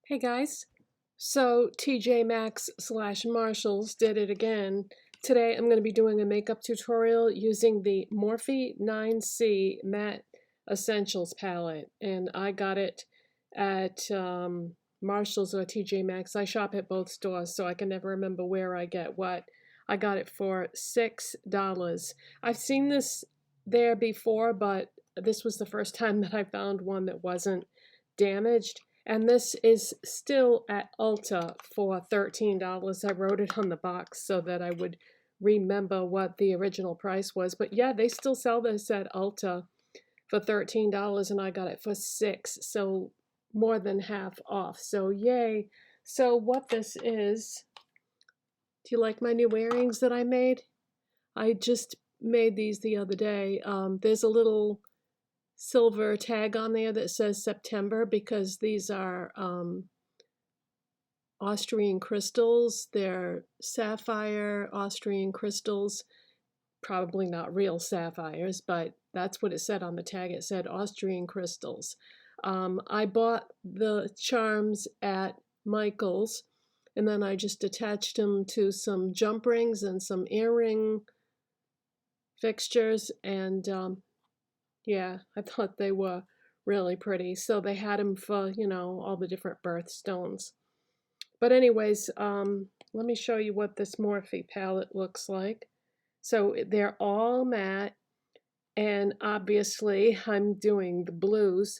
Hey guys, so TJ Maxx slash Marshalls did it again. Today I'm going to be doing a makeup tutorial using the Morphe 9C Matte Essentials palette, and I got it at Marshalls or TJ Maxx. I shop at both stores, so I can never remember where I get what. I got it for $6. I've seen this there before, but this was the first time that I found one that wasn't damaged. And this is still at Ulta for $13. I wrote it on the box so that I would remember what the original price was. But yeah, they still sell this at Ulta for $13 and I got it for 6, so more than half off. So yay. So what this is, do you like my new earrings that I made? I just made these the other day. There's a little silver tag on there that says September because these are Austrian crystals. They're sapphire Austrian crystals, probably not real sapphires, but that's what it said on the tag. It said Austrian crystals. I bought the charms at Michael's, and then I just attached them to some jump rings and some earring fixtures, and yeah, I thought they were really pretty. So they had them for, all the different birthstones. But anyways, let me show you what this Morphe palette looks like. So they're all matte, and obviously I'm doing the blues.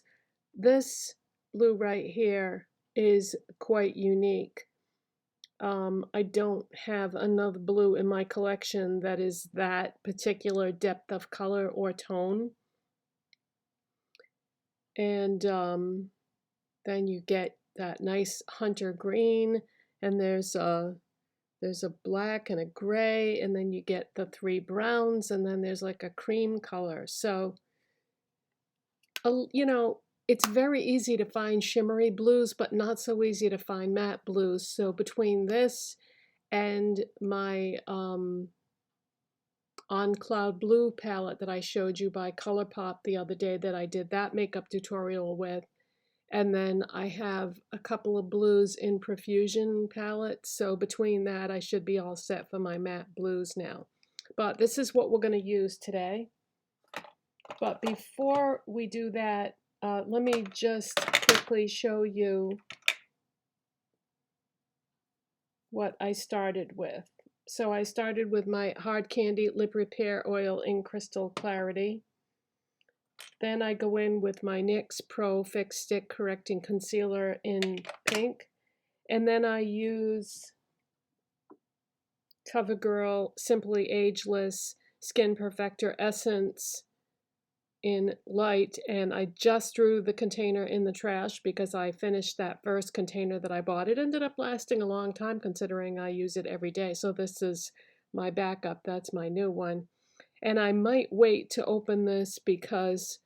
This blue right here is quite unique. I don't have another blue in my collection that is that particular depth of color or tone. And then you get that nice hunter green, and there's a black and a gray, and then you get the 3 browns, and then there's like a cream color. So it's very easy to find shimmery blues, but not so easy to find matte blues. So between this and my On Cloud Blue palette that I showed you by Colourpop the other day that I did that makeup tutorial with, and then I have a couple of blues in Profusion palette. So between that, I should be all set for my matte blues now. But this is what we're going to use today. But before we do that, let me just quickly show you what I started with. So I started with my Hard Candy Lip Repair Oil in Crystal Clarity. Then I go in with my NYX Pro Fix Stick Correcting Concealer in pink. And then I use CoverGirl Simply Ageless Skin Perfector Essence in light, and I just threw the container in the trash because I finished that first container that I bought. It ended up lasting a long time considering I use it every day. So this is my backup. That's my new one. And I might wait to open this because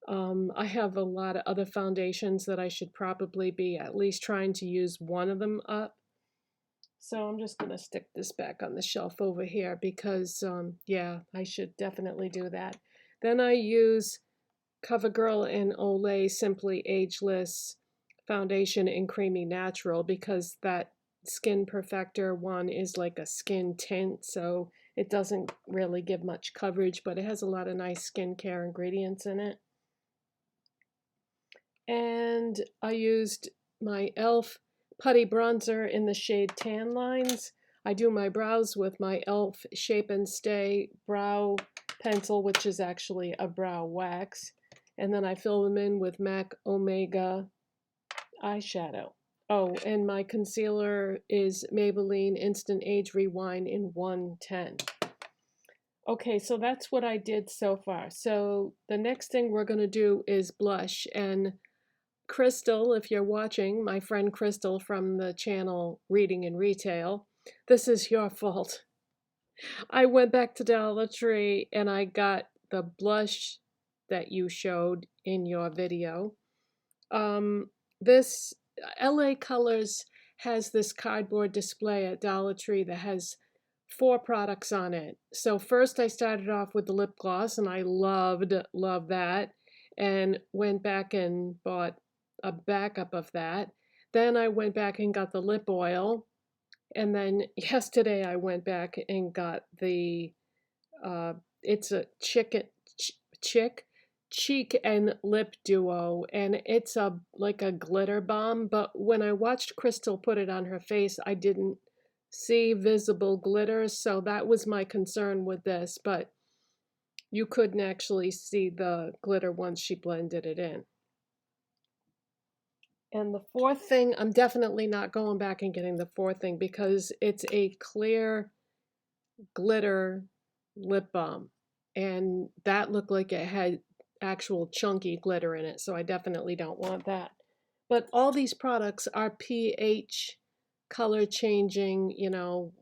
I have a lot of other foundations that I should probably be at least trying to use one of them up. So I'm just going to stick this back on the shelf over here because, yeah, I should definitely do that. Then I use CoverGirl and Olay Simply Ageless Foundation in Creamy Natural because that Skin Perfector one is like a skin tint, so it doesn't really give much coverage, but it has a lot of nice skincare ingredients in it. And I used my e.l.f. putty bronzer in the shade Tan Lines. I do my brows with my e.l.f. Shape and Stay brow pencil, which is actually a brow wax. And then I fill them in with MAC Omega eyeshadow. Oh, and my concealer is Maybelline Instant Age Rewind in 110. Okay, so that's what I did so far. So the next thing we're going to do is blush. And Crystal, if you're watching, my friend Crystal from the channel Reading in Retail, this is your fault. I went back to Dollar Tree and I got the blush that you showed in your video. This LA Colors has this cardboard display at Dollar Tree that has 4 products on it. So first I started off with the lip gloss, and I loved that, and went back and bought a backup of that. Then I went back and got the lip oil. And then yesterday I went back and got the, it's a cheek and lip duo, and it's like a glitter balm. But when I watched Crystal put it on her face, I didn't see visible glitter, so that was my concern with this. But you couldn't actually see the glitter once she blended it in. And the fourth thing, I'm definitely not going back and getting the fourth thing because it's a clear glitter lip balm. And that looked like it had actual chunky glitter in it, so I definitely don't want that. But all these products are pH, color changing, you know,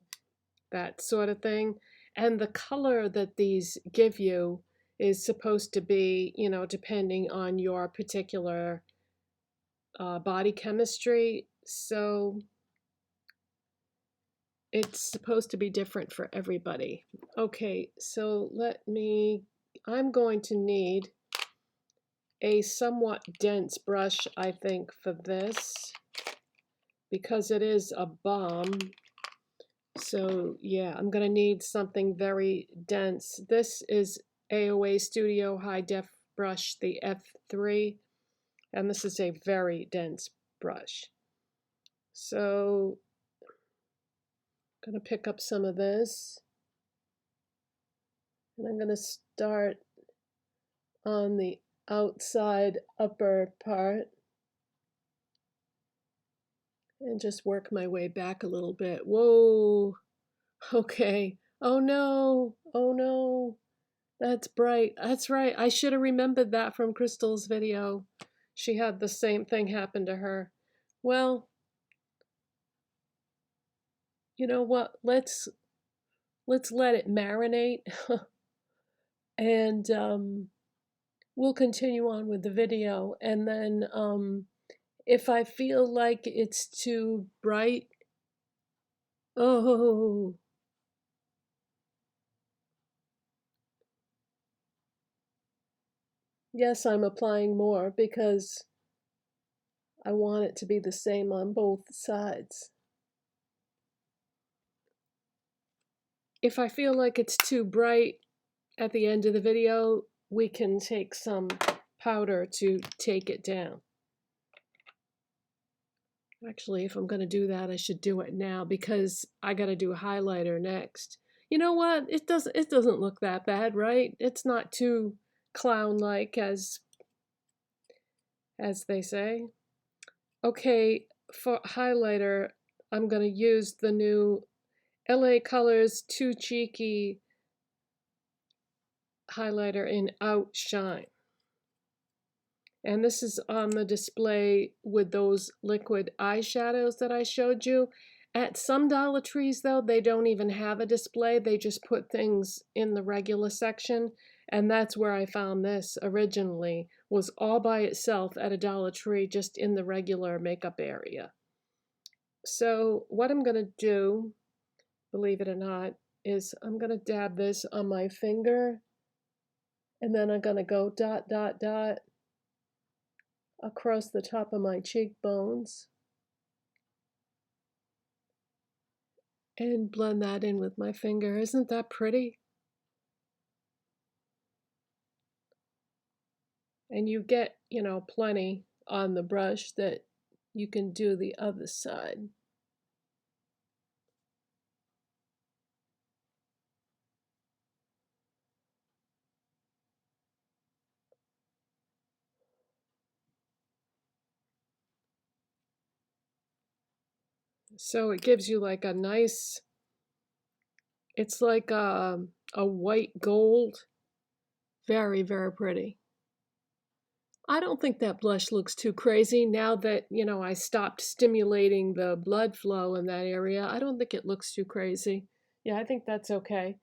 that sort of thing. And the color that these give you is supposed to be, you know, depending on your particular body chemistry. So it's supposed to be different for everybody. Okay, so I'm going to need a somewhat dense brush, I think, for this, because it is a balm. So yeah, I'm gonna need something very dense. This is AOA Studio High Def brush, the F3, and this is a very dense brush. So I'm gonna pick up some of this, and I'm gonna start on the outside upper part and just work my way back a little bit. Whoa, okay. Oh no, oh no. That's bright. That's right. I should have remembered that from Crystal's video. She had the same thing happen to her. Well, you know what? Let's let it marinate and we'll continue on with the video. And then if I feel like it's too bright, oh, yes, I'm applying more because I want it to be the same on both sides. If I feel like it's too bright at the end of the video, we can take some powder to take it down. Actually, if I'm going to do that, I should do it now because I got to do a highlighter next. You know what? It doesn't look that bad, right? It's not too clown-like as they say. Okay, for highlighter, I'm going to use the new LA Colors Too Cheeky highlighter in Outshine. And this is on the display with those liquid eyeshadows that I showed you. At some Dollar Trees, though, they don't even have a display. They just put things in the regular section. And that's where I found this originally, was all by itself at a Dollar Tree, just in the regular makeup area. So what I'm going to do, believe it or not, is I'm going to dab this on my finger. And then I'm going to go dot, dot, dot across the top of my cheekbones and blend that in with my finger. Isn't that pretty? And you get, you know, plenty on the brush that you can do the other side. So it gives you like a nice, it's like a white gold. Very, very pretty. I don't think that blush looks too crazy now that, you know, I stopped stimulating the blood flow in that area. I don't think it looks too crazy. Yeah, I think that's okay.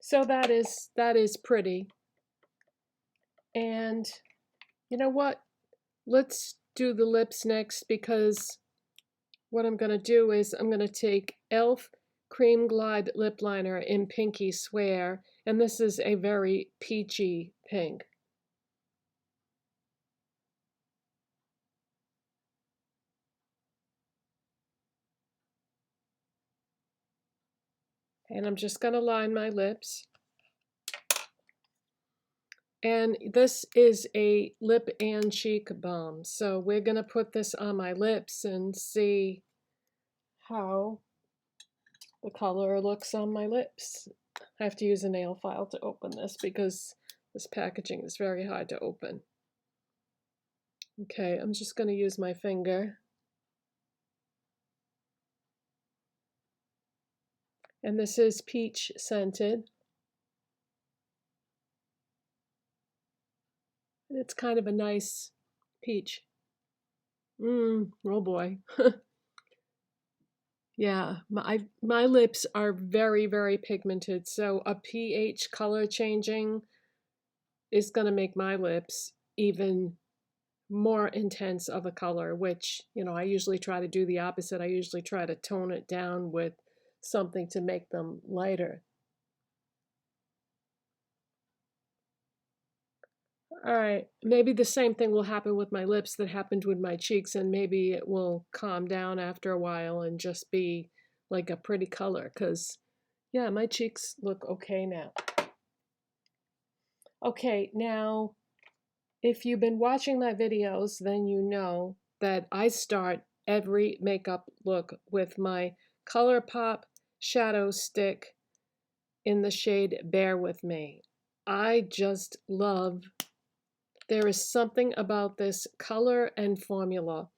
So that is pretty. And you know what? Let's do the lips next because what I'm going to do is I'm going to take e.l.f. Cream Glide Lip Liner in Pinky Swear, and this is a very peachy pink. And I'm just going to line my lips. And this is a lip and cheek balm. So we're going to put this on my lips and see how the color looks on my lips. I have to use a nail file to open this because this packaging is very hard to open. Okay, I'm just going to use my finger. And this is peach scented. And it's kind of a nice peach. Oh boy. Yeah, my lips are very, very pigmented, so a pH color changing is going to make my lips even more intense of a color, which, you know, I usually try to do the opposite. I usually try to tone it down with something to make them lighter. All right, maybe the same thing will happen with my lips that happened with my cheeks, and maybe it will calm down after a while and just be like a pretty color, because, yeah, my cheeks look okay now. Okay, now, if you've been watching my videos, then you know that I start every makeup look with my Colourpop shadow stick in the shade Bear With Me. I just love, there is something about this color and formula.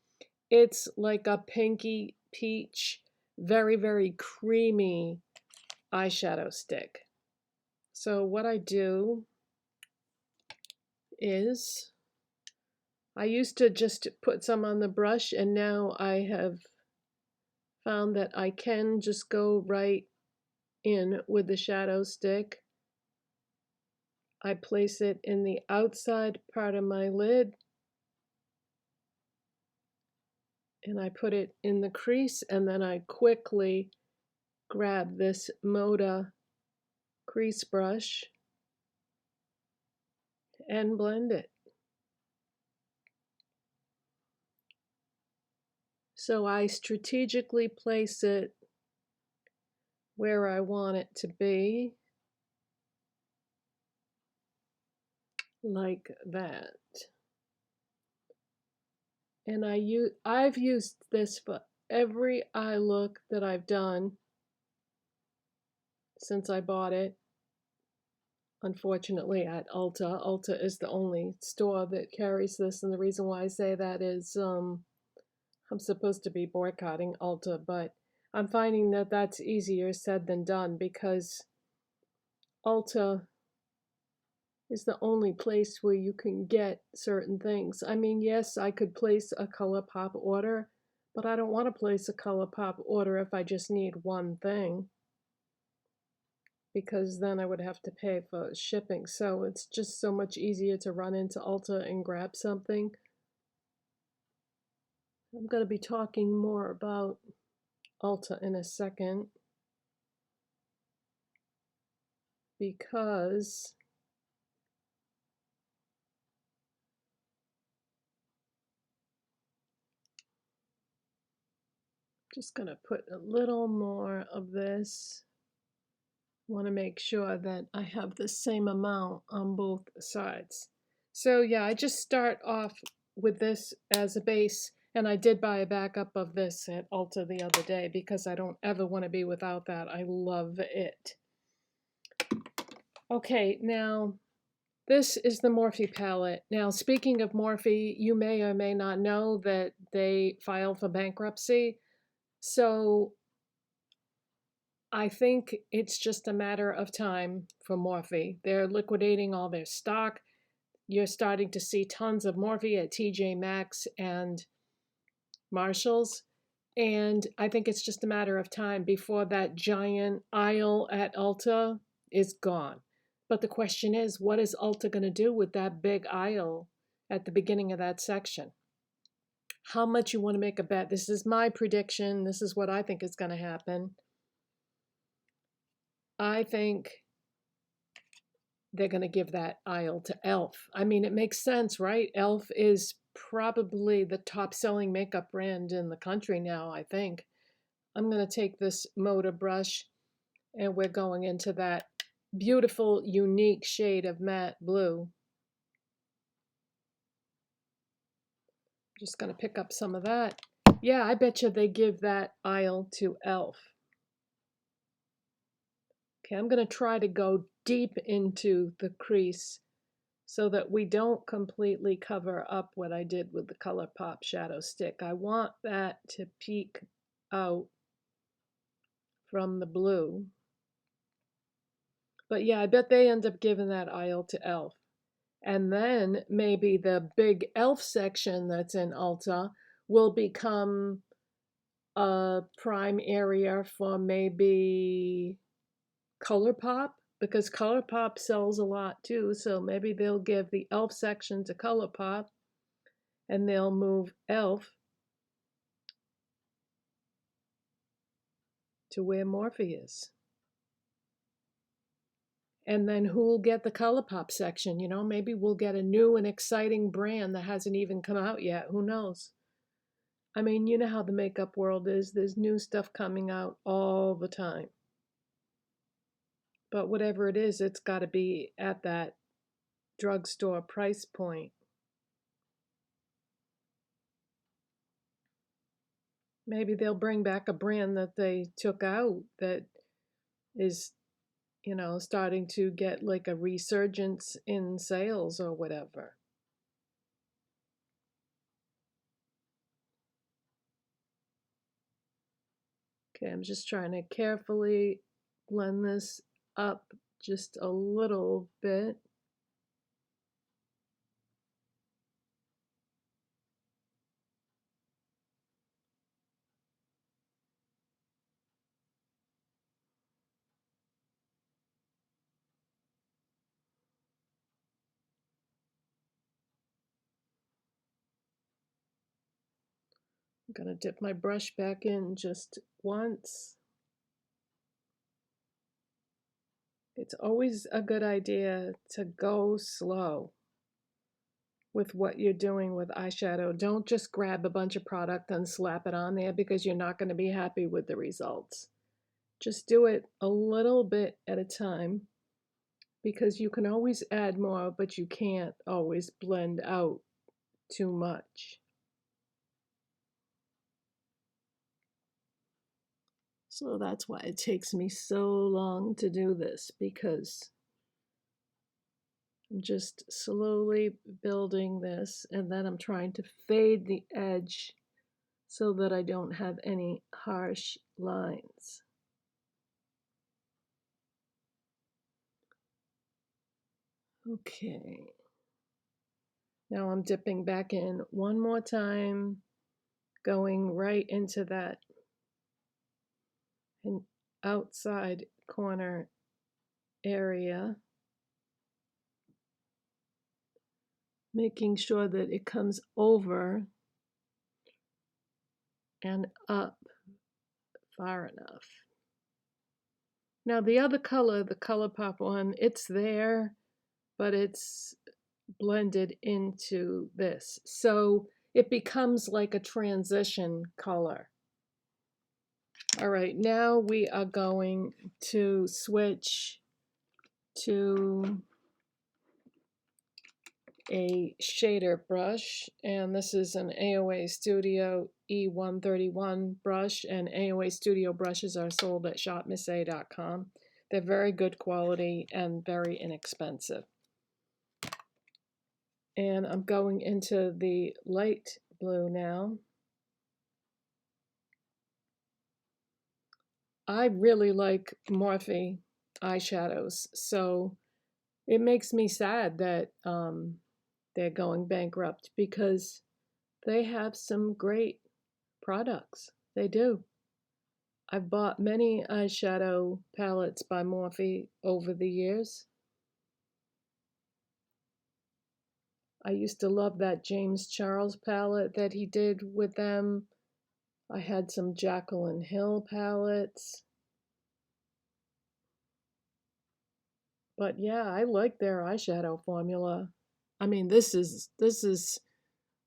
It's like a pinky peach, very, very creamy eyeshadow stick. So what I do is, I used to just put some on the brush, and now I have found that I can just go right in with the shadow stick. I place it in the outside part of my lid, and I put it in the crease, and then I quickly grab this Moda crease brush and blend it. So I strategically place it where I want it to be, like that. And I've used this for every eye look that I've done since I bought it. Unfortunately, at Ulta. Ulta is the only store that carries this, and the reason why I say that is I'm supposed to be boycotting Ulta, but I'm finding that that's easier said than done, because Ulta is the only place where you can get certain things. I mean, yes, I could place a Colourpop order, but I don't want to place a Colourpop order if I just need one thing, because then I would have to pay for shipping. So it's just so much easier to run into Ulta and grab something. I'm going to be talking more about Ulta in a second, because I'm just going to put a little more of this. Want to make sure that I have the same amount on both sides. So yeah, I just start off with this as a base, and I did buy a backup of this at Ulta the other day because I don't ever want to be without that. I love it. Okay, now this is the Morphe palette. Now, speaking of Morphe, you may or may not know that they filed for bankruptcy. So I think it's just a matter of time for Morphe. They're liquidating all their stock. You're starting to see tons of Morphe at TJ Maxx and Marshalls. And I think it's just a matter of time before that giant aisle at Ulta is gone. But the question is, what is Ulta going to do with that big aisle at the beginning of that section? How much you want to make a bet? This is my prediction. This is what I think is going to happen. I think they're going to give that aisle to e.l.f. I mean, it makes sense, right? e.l.f. is probably the top-selling makeup brand in the country now, I think. I'm going to take this Moda brush, And we're going into that beautiful, unique shade of matte blue. Just going to pick up some of that. Yeah, I bet you they give that aisle to e.l.f. Okay, I'm going to try to go deep into the crease so that we don't completely cover up what I did with the Colourpop shadow stick. I want that to peek out from the blue. But yeah, I bet they end up giving that aisle to e.l.f. And then maybe the big e.l.f. section that's in Ulta will become a prime area for maybe Colourpop, because Colourpop sells a lot too. So maybe they'll give the e.l.f. section to Colourpop and they'll move e.l.f. to where Morphe is. And then who'll get the Colourpop section? You know, maybe we'll get a new and exciting brand that hasn't even come out yet. Who knows? I mean, you know how the makeup world is. There's new stuff coming out all the time. But whatever it is, it's got to be at that drugstore price point. Maybe they'll bring back a brand that they took out that is, you know, starting to get like a resurgence in sales or whatever. Okay, I'm just trying to carefully blend this up just a little bit. I'm gonna dip my brush back in just once. It's always a good idea to go slow with what you're doing with eyeshadow. Don't just grab a bunch of product and slap it on there because you're not going to be happy with the results. Just do it a little bit at a time because you can always add more, but you can't always blend out too much. So that's why it takes me so long to do this, because I'm just slowly building this, and then I'm trying to fade the edge so that I don't have any harsh lines. Okay. Now I'm dipping back in one more time, going right into that outside corner area, making sure that it comes over and up far enough. Now the other color, the Colourpop one, it's there, but it's blended into this. So it becomes like a transition color. All right, now we are going to switch to a shader brush, and this is an AOA Studio E131 brush, and AOA Studio brushes are sold at shopmissa.com. They're very good quality and very inexpensive. And I'm going into the light blue now. I really like Morphe eyeshadows, so it makes me sad that they're going bankrupt because they have some great products. They do. I've bought many eyeshadow palettes by Morphe over the years. I used to love that James Charles palette that he did with them. I had some Jaclyn Hill palettes. But yeah, I like their eyeshadow formula. I mean, this is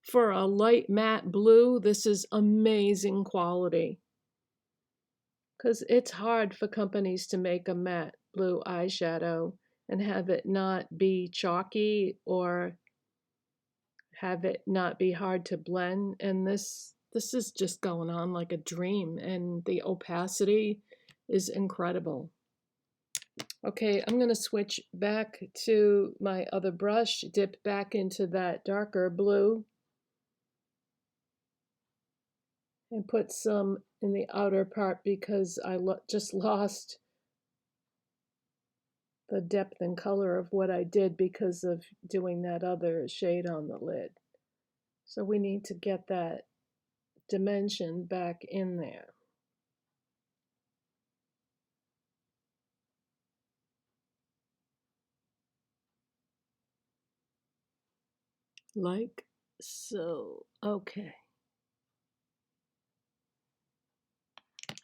for a light matte blue, this is amazing quality. because it's hard for companies to make a matte blue eyeshadow and have it not be chalky or have it not be hard to blend. And this is just going on like a dream, and the opacity is incredible. Okay, I'm going to switch back to my other brush, dip back into that darker blue, and put some in the outer part because I just lost the depth and color of what I did because of doing that other shade on the lid. So we need to get that dimension back in there. Like so. Okay.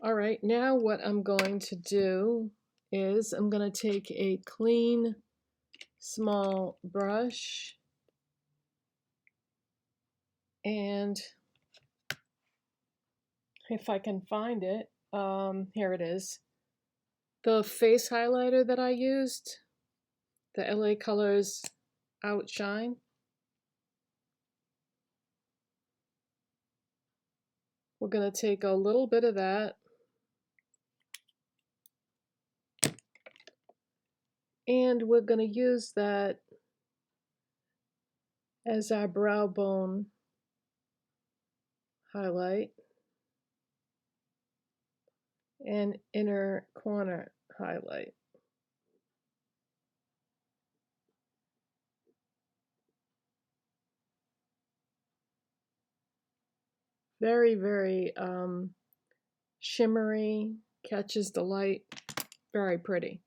All right, now what I'm going to do is I'm going to take a clean, small brush, and if I can find it, here it is. The face highlighter that I used, the LA Colors Outshine. We're going to take a little bit of that and we're going to use that as our brow bone highlight and inner corner highlight. Very, very shimmery, catches the light, very pretty.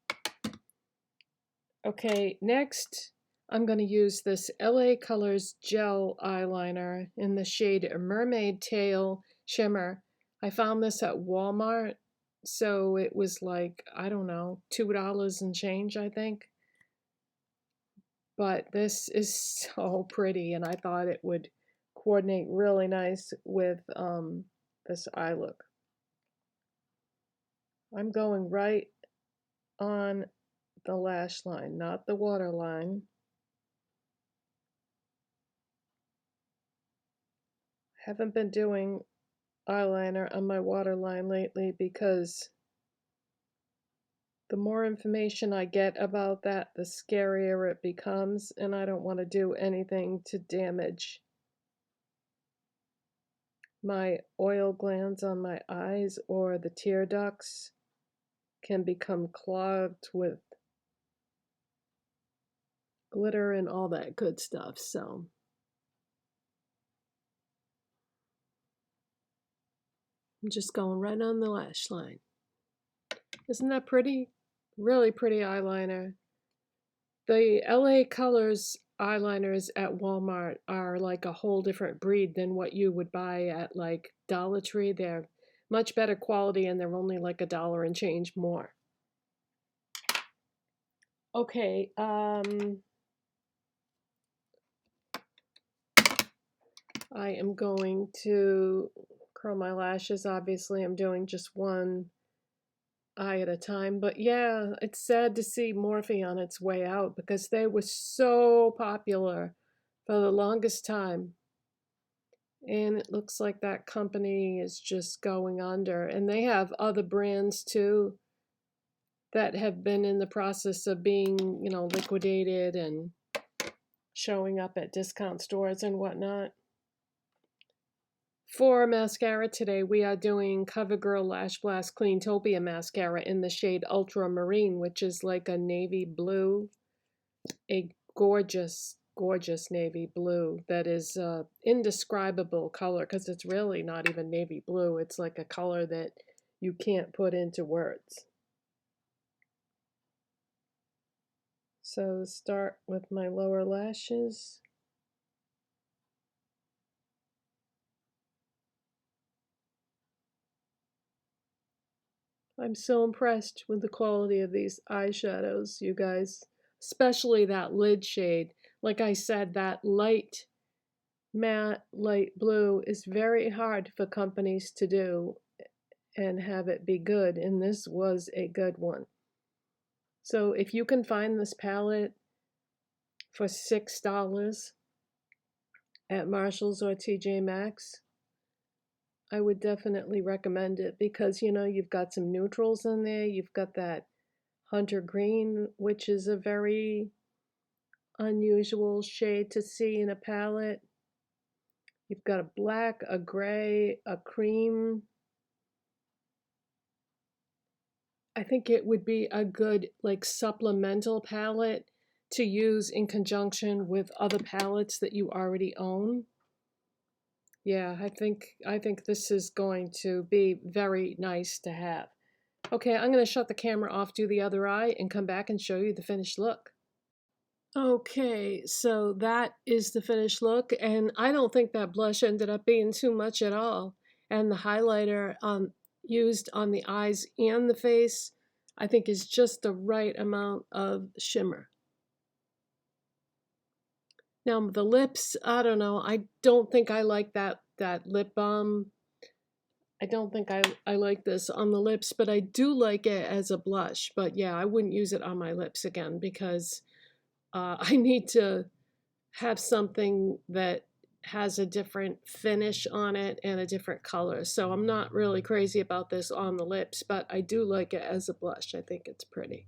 Okay, next I'm going to use this LA Colors Gel Eyeliner in the shade Mermaid Tail Shimmer. I found this at Walmart, so it was like, I don't know, $2 and change, I think. But this is so pretty, and I thought it would coordinate really nice with this eye look. I'm going right on the lash line, not the waterline. Haven't been doing eyeliner on my waterline lately because the more information I get about that, the scarier it becomes, and I don't want to do anything to damage my oil glands on my eyes, or the tear ducts can become clogged with glitter and all that good stuff. So I'm just going right on the lash line. Isn't that pretty? Really pretty eyeliner. The LA Colors eyeliners at Walmart are like a whole different breed than what you would buy at like Dollar Tree. They're much better quality and they're only like $1 and change more. Okay, I am going to curl my lashes. Obviously, I'm doing just one eye at a time. But yeah, it's sad to see Morphe on its way out because they were so popular for the longest time. And it looks like that company is just going under. And they have other brands too that have been in the process of being, you know, liquidated and showing up at discount stores and whatnot. For mascara today, we are doing CoverGirl Lashblast Cleantopia mascara in the shade Ultramarine, which is like a navy blue, a gorgeous, gorgeous navy blue that is indescribable color because it's really not even navy blue. It's like a color that you can't put into words. So start with my lower lashes. I'm so impressed with the quality of these eyeshadows, you guys, especially that lid shade. Like I said, that light, matte, light blue is very hard for companies to do. and have it be good, and this was a good one. So if you can find this palette for $6 at Marshall's or TJ Maxx, I would definitely recommend it because, you know, you've got some neutrals in there. You've got that hunter green, which is a very unusual shade to see in a palette. You've got a black, a gray, a cream. I think it would be a good like supplemental palette to use in conjunction with other palettes that you already own. Yeah, I think this is going to be very nice to have. Okay, I'm going to shut the camera off, do the other eye, and come back and show you the finished look. Okay, so that is the finished look, and I don't think that blush ended up being too much at all. And the highlighter used on the eyes and the face, I think is just the right amount of shimmer. Now the lips, I don't know, I don't think I like that lip balm. I don't think I like this on the lips, but I do like it as a blush. But yeah, I wouldn't use it on my lips again because I need to have something that has a different finish on it and a different color. So I'm not really crazy about this on the lips, but I do like it as a blush. I think it's pretty.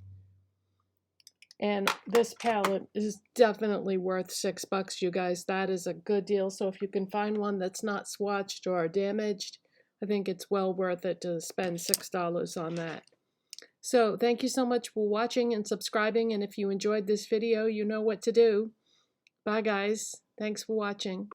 And this palette is definitely worth $6, you guys. That is a good deal. So if you can find one that's not swatched or damaged, I think it's well worth it to spend $6 on that. So thank you so much for watching and subscribing. And if you enjoyed this video, you know what to do. Bye, guys. Thanks for watching.